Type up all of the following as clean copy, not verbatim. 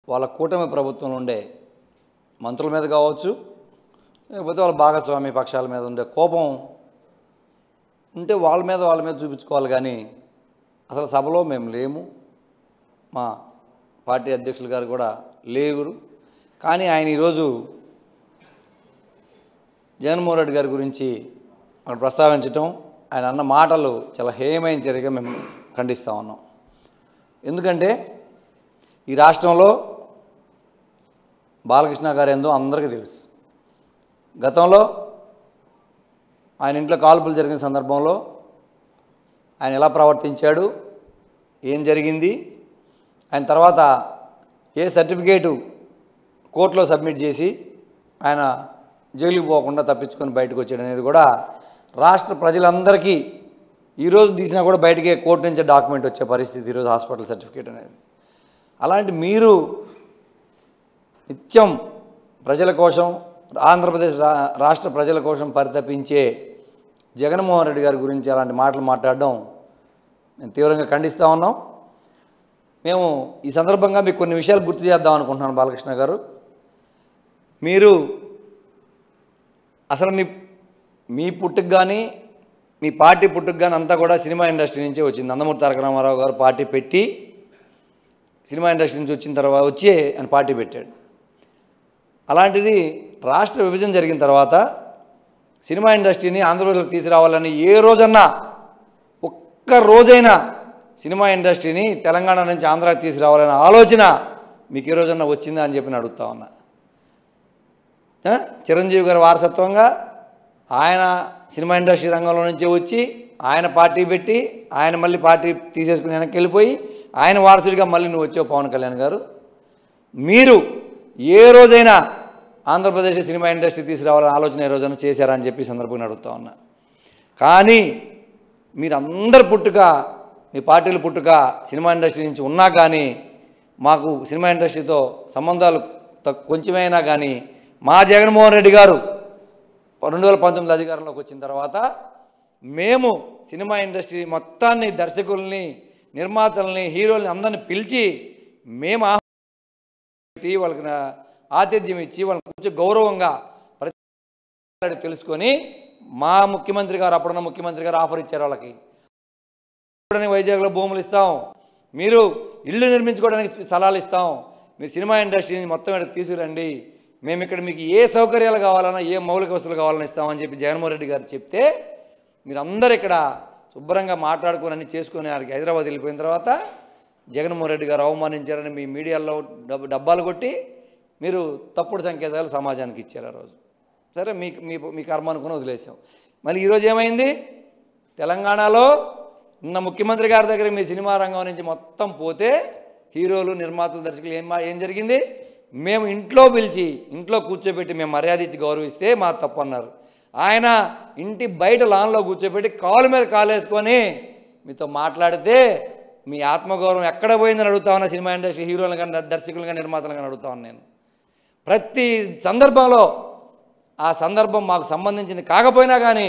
వాళ్ళ కూటమి ప్రభుత్వంలో ఉండే మంత్రుల మీద కావచ్చు, లేకపోతే వాళ్ళ భాగస్వామి పక్షాల మీద ఉండే కోపం ఉంటే వాళ్ళ మీద చూపించుకోవాలి. కానీ అసలు సభలో మేము లేము, మా పార్టీ అధ్యక్షులు గారు కూడా లేరు. కానీ ఆయన ఈరోజు జగన్మోహన్ రెడ్డి గారి గురించి అక్కడ ప్రస్తావించటం, ఆయన అన్న మాటలు చాలా హేయమైన చర్యగా మేము ఖండిస్తూ ఉన్నాం. ఎందుకంటే ఈ రాష్ట్రంలో బాలకృష్ణ గారు ఏందో అందరికీ తెలుసు. గతంలో ఆయన ఇంట్లో కాల్పులు జరిగిన సందర్భంలో ఆయన ఎలా ప్రవర్తించాడు, ఏం జరిగింది, ఆయన తర్వాత ఏ సర్టిఫికేటు కోర్టులో సబ్మిట్ చేసి ఆయన జైలుకి పోకుండా తప్పించుకొని బయటకు వచ్చాడు అనేది కూడా రాష్ట్ర ప్రజలందరికీ ఈరోజు తీసినా కూడా బయటకే కోర్టు నుంచి డాక్యుమెంట్ వచ్చే పరిస్థితి ఈరోజు హాస్పిటల్ సర్టిఫికేట్ అనేది. అలాంటి మీరు నిత్యం ప్రజల కోసం, ఆంధ్రప్రదేశ్ రాష్ట్ర ప్రజల కోసం పరితపించే జగన్మోహన్ రెడ్డి గారి గురించి అలాంటి మాటలు మాట్లాడడం నేను తీవ్రంగా ఖండిస్తూ ఉన్నాం. మేము ఈ సందర్భంగా మీకు కొన్ని విషయాలు గుర్తు చేద్దాం అనుకుంటున్నాను. బాలకృష్ణ గారు, మీరు అసలు మీ పుట్టుకు కానీ మీ పార్టీ పుట్టుకు కానీ అంతా కూడా సినిమా ఇండస్ట్రీ నుంచే వచ్చింది. నందమూరి తారక రామారావు గారు పార్టీ పెట్టి సినిమా ఇండస్ట్రీ నుంచి వచ్చిన తర్వాత వచ్చి ఆయన పార్టీ పెట్టాడు. అలాంటిది రాష్ట్ర విభజన జరిగిన తర్వాత సినిమా ఇండస్ట్రీని ఆంధ్రప్రదేశ్లోకి తీసుకురావాలని ఏ రోజన్నా, ఒక్క రోజైనా సినిమా ఇండస్ట్రీని తెలంగాణ నుంచి ఆంధ్రాకి తీసుకురావాలనే ఆలోచన మీకు ఏ రోజన్నా వచ్చిందా అని చెప్పి అడుగుతా ఉన్నా. చిరంజీవి గారి వారసత్వంగా ఆయన సినిమా ఇండస్ట్రీ రంగంలో నుంచి వచ్చి ఆయన పార్టీ పెట్టి ఆయన మళ్ళీ పార్టీ తీసేసుకుని వెనక్కి వెళ్ళిపోయి ఆయన వారసుడిగా మళ్ళీ నువ్వు వచ్చావు పవన్ కళ్యాణ్ గారు. మీరు ఏ రోజైనా ఆంధ్రప్రదేశ్ సినిమా ఇండస్ట్రీ తీసుకురావాలని ఆలోచన ఏ రోజైనా చేశారని చెప్పి సందర్భంగా అడుగుతా ఉన్నా. కానీ మీరందరు పుట్టుక, మీ పార్టీలు పుట్టుక సినిమా ఇండస్ట్రీ నుంచి ఉన్నా కానీ మాకు సినిమా ఇండస్ట్రీతో సంబంధాలు కొంచెమైనా కానీ మా జగన్మోహన్ రెడ్డి గారు 2019 అధికారంలోకి వచ్చిన తర్వాత మేము సినిమా ఇండస్ట్రీ మొత్తాన్ని, దర్శకుల్ని, నిర్మాతల్ని, హీరోల్ని అందరిని పిలిచి మేము వాళ్ళకి ఆతిథ్యం ఇచ్చి వాళ్ళని కొంచెం గౌరవంగా తెలుసుకొని మా ముఖ్యమంత్రి గారు, అప్పుడున్న ముఖ్యమంత్రి గారు ఆఫర్ ఇచ్చారు. వాళ్ళకి వైజాగ్లో భూములు ఇస్తాం, మీరు ఇల్లు నిర్మించుకోవడానికి స్థలాలు ఇస్తాం, మీరు సినిమా ఇండస్ట్రీని మొత్తం ఇక్కడ తీసుకురండి, మేము ఇక్కడ మీకు ఏ సౌకర్యాలు కావాలన్నా, ఏ మౌలిక వస్తువులు కావాలని ఇస్తామని చెప్పి జగన్మోహన్ రెడ్డి గారు చెప్తే మీరందరూ ఇక్కడ శుభ్రంగా మాట్లాడుకొని అన్ని చేసుకొని హైదరాబాద్ వెళ్ళిపోయిన తర్వాత జగన్మోహన్ రెడ్డి గారు అవమానించారని మీ మీడియాలో డబ్బాలు కొట్టి మీరు తప్పుడు సంకేతాలు సమాజానికి ఇచ్చారు ఆ రోజు. సరే, మీ కర్మ అనుకుని వదిలేసాం. మళ్ళీ ఈరోజు ఏమైంది? తెలంగాణలో ఉన్న ముఖ్యమంత్రి గారి దగ్గర మీ సినిమా రంగం నుంచి మొత్తం పోతే హీరోలు, నిర్మాతలు, దర్శకులు ఏం జరిగింది? మేము ఇంట్లో పిలిచి ఇంట్లో కూర్చోబెట్టి మేము మర్యాద ఇచ్చి గౌరవిస్తే మా తప్పు అన్నారు. ఆయన ఇంటి బయట లాన్లో కూర్చోబెట్టి కాలు మీద కాలేసుకొని మీతో మాట్లాడితే మీ ఆత్మగౌరవం ఎక్కడ పోయిందని అడుగుతా ఉన్నా. సినిమా ఇండస్ట్రీ హీరోలు కానీ, దర్శకులు కానీ, నిర్మాతలు కానీ అడుగుతా ఉన్నాను నేను. ప్రతి సందర్భంలో ఆ సందర్భం మాకు సంబంధించింది కాకపోయినా కానీ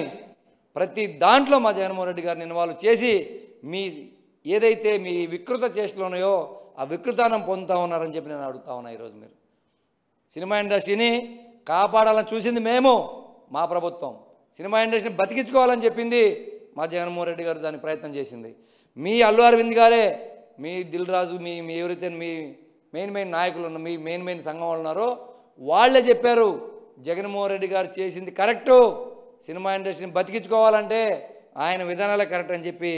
ప్రతి దాంట్లో మా జగన్మోహన్ రెడ్డి గారిని ఇన్వాల్వ్ చేసి మీ ఏదైతే మీ వికృత చేష్టలు ఉన్నాయో ఆ వికృతానం పొందుతూ ఉన్నారని చెప్పి నేను అడుగుతా ఉన్నా. ఈరోజు మీరు సినిమా ఇండస్ట్రీని కాపాడాలని చూసింది మేము, మా ప్రభుత్వం. సినిమా ఇండస్ట్రీని బతికించుకోవాలని చెప్పింది మా జగన్మోహన్ రెడ్డి గారు, దాని ప్రయత్నం చేసింది. మీ అల్లు అరవింద్ గారే, మీ దిల్ రాజు, మీ ఎవరైతే మీ మెయిన్ నాయకులు ఉన్న మీ మెయిన్ సంఘం వాళ్ళు ఉన్నారో వాళ్ళే చెప్పారు జగన్మోహన్ రెడ్డి గారు చేసింది కరెక్టు, సినిమా ఇండస్ట్రీని బతికించుకోవాలంటే ఆయన విధానాలే కరెక్ట్ అని చెప్పి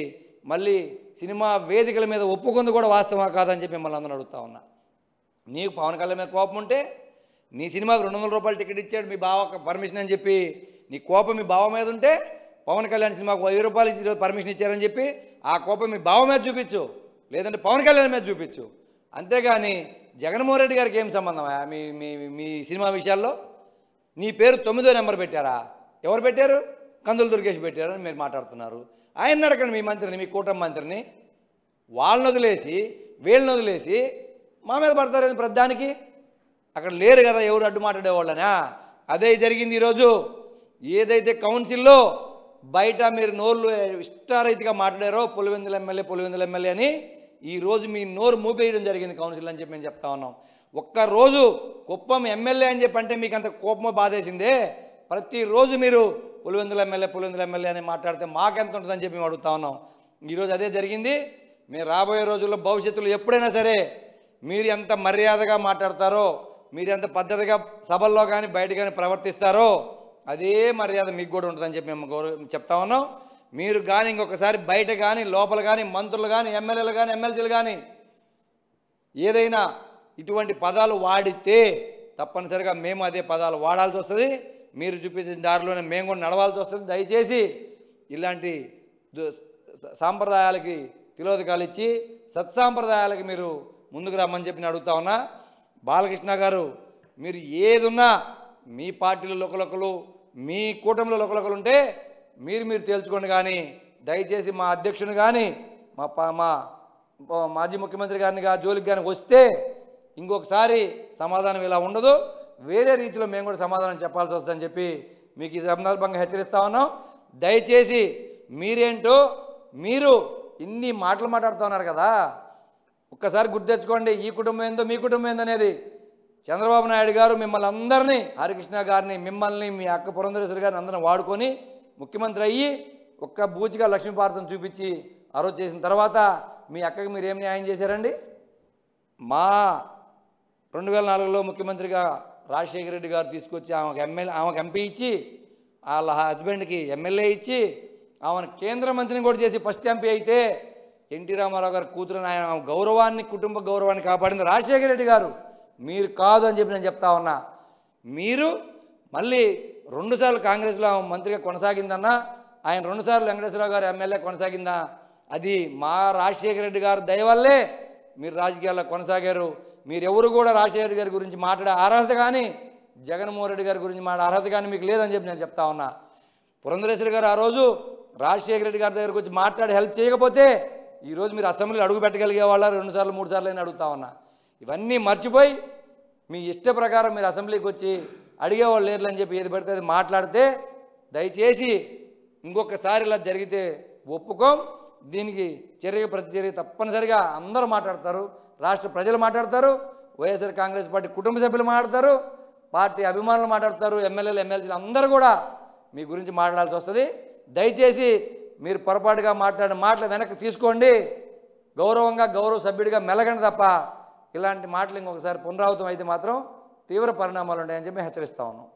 మళ్ళీ సినిమా వేదికల మీద ఒప్పుకుంది కూడా వాస్తవా కాదని చెప్పి మిమ్మల్ని అందరూ అడుగుతా ఉన్నా. నీకు పవన్ కళ్యాణ్ మీద కోపం ఉంటే నీ సినిమాకు 200 రూపాయలు టికెట్ ఇచ్చాడు మీ బావ పర్మిషన్ అని చెప్పి నీ కోపం మీ బావ మీద ఉంటే పవన్ కళ్యాణ్ సినిమాకు 1000 రూపాయలు ఇచ్చి పర్మిషన్ ఇచ్చారని చెప్పి ఆ కోపం మీ బావ మీద చూపించు, లేదంటే పవన్ కళ్యాణ్ మీద చూపించు. అంతేగాని జగన్మోహన్ రెడ్డి గారికి ఏం సంబంధం? మీ సినిమా విషయాల్లో నీ పేరు 9వ నెంబర్ పెట్టారా? ఎవరు పెట్టారు? కందులు దుర్గేష్ పెట్టారని మీరు మాట్లాడుతున్నారు. ఆయన అడగండి మీ మంత్రిని, మీ కూటమి మంత్రిని. వాళ్ళని వదిలేసి వీళ్ళని వదిలేసి మా మీద పడతారని ప్రధానికి అక్కడ లేరు కదా ఎవరు అడ్డు మాట్లాడేవాళ్ళనా? అదే జరిగింది ఈరోజు. ఏదైతే కౌన్సిల్లో బయట మీరు నోర్లు ఇష్టారైతుగా మాట్లాడారో పులివెందుల ఎమ్మెల్యే అని ఈరోజు మీ నోరు మూపేయడం జరిగింది కౌన్సిల్ అని చెప్పి మేము చెప్తా ఉన్నాం. ఒక్కరోజు కుప్పం ఎమ్మెల్యే అని చెప్పి అంటే మీకు అంత కోపమో బాధేసిందే, ప్రతిరోజు మీరు పులివెందుల ఎమ్మెల్యే అని మాట్లాడితే మాకెంత ఉంటుందని చెప్పి మేము అడుగుతా ఉన్నాం. ఈరోజు అదే జరిగింది. మీరు రాబోయే రోజుల్లో భవిష్యత్తులో ఎప్పుడైనా సరే మీరు ఎంత మర్యాదగా మాట్లాడతారో, మీరు ఎంత పద్ధతిగా సభల్లో కానీ బయట కానీ ప్రవర్తిస్తారో అదే మర్యాద మీకు కూడా ఉంటుందని చెప్పి మేము చెప్తా ఉన్నాం. మీరు కానీ ఇంకొకసారి బయట కానీ లోపల కానీ మంత్రులు కానీ ఎమ్మెల్యేలు కానీ ఎమ్మెల్సీలు కానీ ఏదైనా ఇటువంటి పదాలు వాడితే తప్పనిసరిగా మేము అదే పదాలు వాడాల్సి వస్తుంది. మీరు చూపించిన దారిలోనే మేము కూడా నడవాల్సి వస్తుంది. దయచేసి ఇలాంటి సాంప్రదాయాలకి తిలోదకాలు ఇచ్చి సత్సాంప్రదాయాలకి మీరు ముందుకు రమ్మని చెప్పి అడుగుతా ఉన్నా. బాలకృష్ణ గారు, మీరు ఏదున్నా మీ పార్టీలో లోకలొకలు, మీ కూటమిలో లోకలొకలు ఉంటే మీరు తేల్చుకోండి. కానీ దయచేసి మా అధ్యక్షుని కానీ మా మాజీ ముఖ్యమంత్రి గారిని జోలికి కానీ వస్తే ఇంకొకసారి సమాధానం ఇలా ఉండదు, వేరే రీతిలో మేము కూడా సమాధానం చెప్పాల్సి వస్తుందని చెప్పి మీకు ఈ సందర్భంగా హెచ్చరిస్తా ఉన్నాం. దయచేసి మీరేంటో మీరు ఇన్ని మాటలు మాట్లాడుతూ ఉన్నారు కదా, ఒక్కసారి గుర్తు తెచ్చుకోండి. ఈ కుటుంబం ఏందో మీ కుటుంబం ఏందనేది. చంద్రబాబు నాయుడు గారు మిమ్మల్ని అందరినీ, హరికృష్ణ గారిని, మిమ్మల్ని, మీ అక్క పురంధరేశ్వరి గారిని అందరిని వాడుకొని ముఖ్యమంత్రి అయ్యి ఒక్క బూచిగా లక్ష్మీపార్వతిని చూపించి ఆ రోజు చేసిన తర్వాత మీ అక్కకి మీరు ఏం న్యాయం చేశారండి? మా 2004లో ముఖ్యమంత్రిగా రాజశేఖర రెడ్డి గారు తీసుకొచ్చి ఆమెకు ఎంపీ ఇచ్చి, వాళ్ళ హస్బెండ్కి ఎమ్మెల్యే ఇచ్చి, ఆమెను కేంద్ర మంత్రిని కూడా చేసి ఫస్ట్ ఎంపీ అయితే ఎన్టీ రామారావు గారు కూతురు ఆయన గౌరవాన్ని, కుటుంబ గౌరవాన్ని కాపాడింది రాజశేఖర రెడ్డి గారు, మీరు కాదు అని చెప్పి నేను చెప్తా ఉన్నా. మీరు మళ్ళీ 2 సార్లు కాంగ్రెస్లో మంత్రిగా కొనసాగిందన్నా, ఆయన 2 సార్లు వెంకటేశ్వరరావు గారు ఎమ్మెల్యే కొనసాగిందా, అది మా రాజశేఖర రెడ్డి గారు దయ వల్లే మీరు రాజకీయాల్లో కొనసాగారు. మీరెవరు కూడా రాజశేఖర రెడ్డి గారి గురించి మాట్లాడే అర్హత కానీ, జగన్మోహన్ రెడ్డి గారి గురించి మాట్లాడే అర్హత కానీ మీకు లేదని చెప్పి నేను చెప్తా ఉన్నా. పురంధరేశ్వరి గారు ఆ రోజు రాజశేఖర రెడ్డి గారి దగ్గరకు వచ్చి మాట్లాడి హెల్ప్ చేయకపోతే ఈరోజు మీరు అసెంబ్లీలో అడుగు పెట్టగలిగే వాళ్ళ 2 సార్లు 3 సార్లు అని అడుగుతా ఉన్నా. ఇవన్నీ మర్చిపోయి మీ ఇష్ట ప్రకారం మీరు అసెంబ్లీకి వచ్చి అడిగేవాళ్ళు లేరు అని చెప్పి ఏది పడితే అది మాట్లాడితే దయచేసి ఇంకొకసారి ఇలా జరిగితే ఒప్పుకోం. దీనికి ప్రతిచర్య తప్పనిసరిగా అందరూ మాట్లాడతారు, రాష్ట్ర ప్రజలు మాట్లాడతారు, వైఎస్ఆర్ కాంగ్రెస్ పార్టీ కుటుంబ సభ్యులు మాట్లాడతారు, పార్టీ అభిమానులు మాట్లాడతారు, ఎమ్మెల్యేలు ఎమ్మెల్సీలు అందరూ కూడా మీ గురించి మాట్లాడాల్సి వస్తుంది. దయచేసి మీరు పొరపాటుగా మాట్లాడిన మాటలు వెనక్కి తీసుకోండి, గౌరవంగా గౌరవ సభ్యుడిగా మెలగండి తప్ప ఇలాంటి మాటలు ఇంకొకసారి పునరావృతం అయితే మాత్రం తీవ్ర పరిణామాలు ఉంటాయని చెప్పి హెచ్చరిస్తా ఉన్నాం.